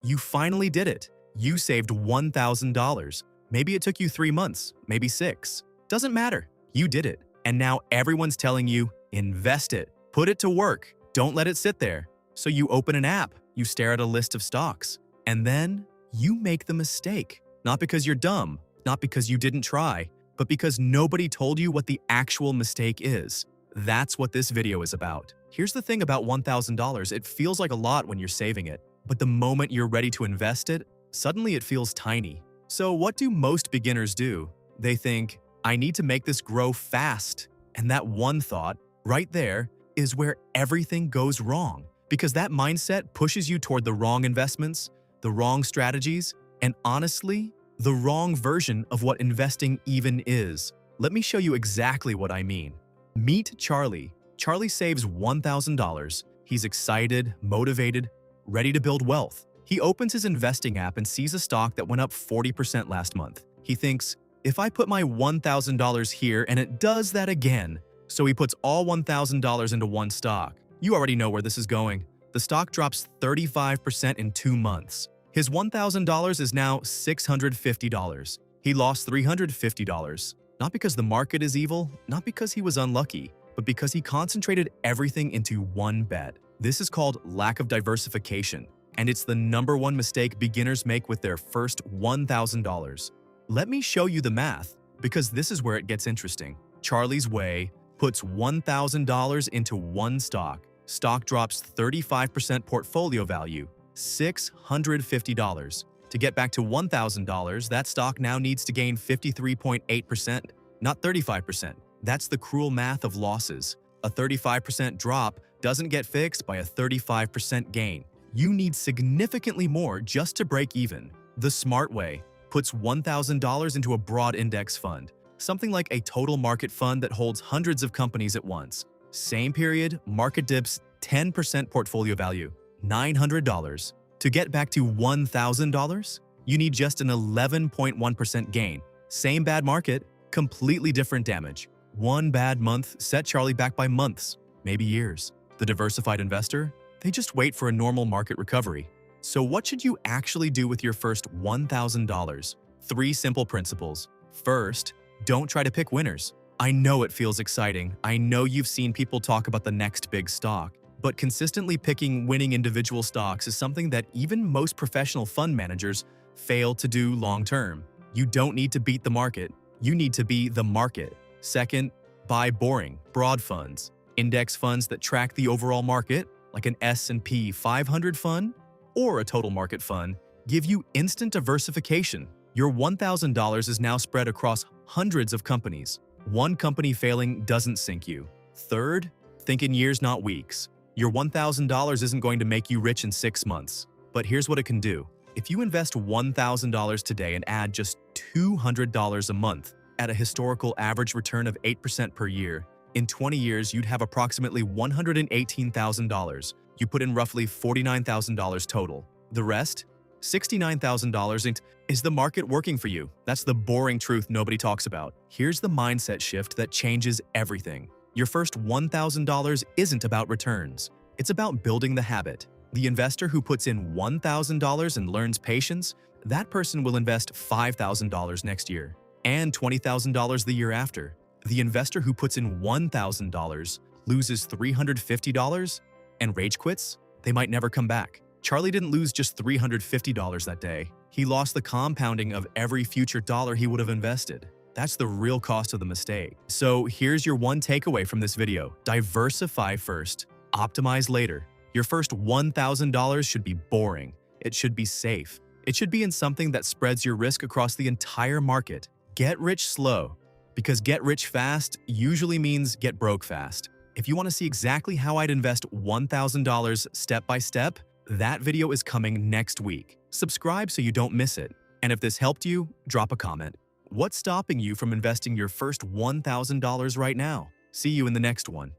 You finally did it. You saved $1,000. Maybe it took you 3 months, maybe 6. Doesn't matter. You did it. And now everyone's telling you, invest it. Put it to work. Don't let it sit there. So you open an app, you stare at a list of stocks, and then you make the mistake. Not because you're dumb, not because you didn't try, but because nobody told you what the actual mistake is. That's what this video is about. Here's the thing about $1,000, it feels like a lot when you're saving it, but the moment you're ready to invest it, suddenly it feels tiny. So what do most beginners do? They think, I need to make this grow fast. And that one thought, right there, is where everything goes wrong. Because that mindset pushes you toward the wrong investments, the wrong strategies, and honestly, the wrong version of what investing even is. Let me show you exactly what I mean. Meet Charlie. Charlie saves $1,000. He's excited, motivated, ready to build wealth. He opens his investing app and sees a stock that went up 40% last month. He thinks, if I put my $1,000 here and it does that again. So he puts all $1,000 into one stock. You already know where this is going. The stock drops 35% in 2 months. His $1,000 is now $650. He lost $350. Not because the market is evil, not because he was unlucky, but because he concentrated everything into one bet. This is called lack of diversification, and it's the #1 mistake beginners make with their first $1,000. Let me show you the math, because this is where it gets interesting. Charlie's way puts $1,000 into one stock. Stock drops 35% portfolio value, $650. To get back to $1,000, that stock now needs to gain 53.8%, not 35%. That's the cruel math of losses. A 35% drop doesn't get fixed by a 35% gain. You need significantly more just to break even. The smart way puts $1,000 into a broad index fund, something like a total market fund that holds hundreds of companies at once. Same period, market dips 10% portfolio value, $900. To get back to $1,000, you need just an 11.1% gain. Same bad market, completely different damage. One bad month set Charlie back by months, maybe years. The diversified investor, they just wait for a normal market recovery. So what should you actually do with your first $1,000? 3 simple principles. First, don't try to pick winners. I know it feels exciting. I know you've seen people talk about the next big stock. But consistently picking winning individual stocks is something that even most professional fund managers fail to do long-term. You don't need to beat the market. You need to be the market. Second, buy boring, broad funds. Index funds that track the overall market, like an S&P 500 fund or a total market fund, give you instant diversification. Your $1,000 is now spread across hundreds of companies. One company failing doesn't sink you. Third, think in years, not weeks. Your $1,000 isn't going to make you rich in 6 months. But here's what it can do. If you invest $1,000 today and add just $200 a month at a historical average return of 8% per year, in 20 years you'd have approximately $118,000. You put in roughly $49,000 total. The rest, $69,000, is the market working for you? That's the boring truth nobody talks about. Here's the mindset shift that changes everything. Your first $1,000 isn't about returns. It's about building the habit. The investor who puts in $1,000 and learns patience, that person will invest $5,000 next year and $20,000 the year after. The investor who puts in $1,000 loses $350 and rage quits, they might never come back. Charlie didn't lose just $350 that day. He lost the compounding of every future dollar he would have invested. That's the real cost of the mistake. So here's your one takeaway from this video. Diversify first, optimize later. Your first $1,000 should be boring. It should be safe. It should be in something that spreads your risk across the entire market. Get rich slow, because get rich fast usually means get broke fast. If you want to see exactly how I'd invest $1,000 step by step, that video is coming next week. Subscribe so you don't miss it. And if this helped you, drop a comment. What's stopping you from investing your first $1,000 right now? See you in the next one.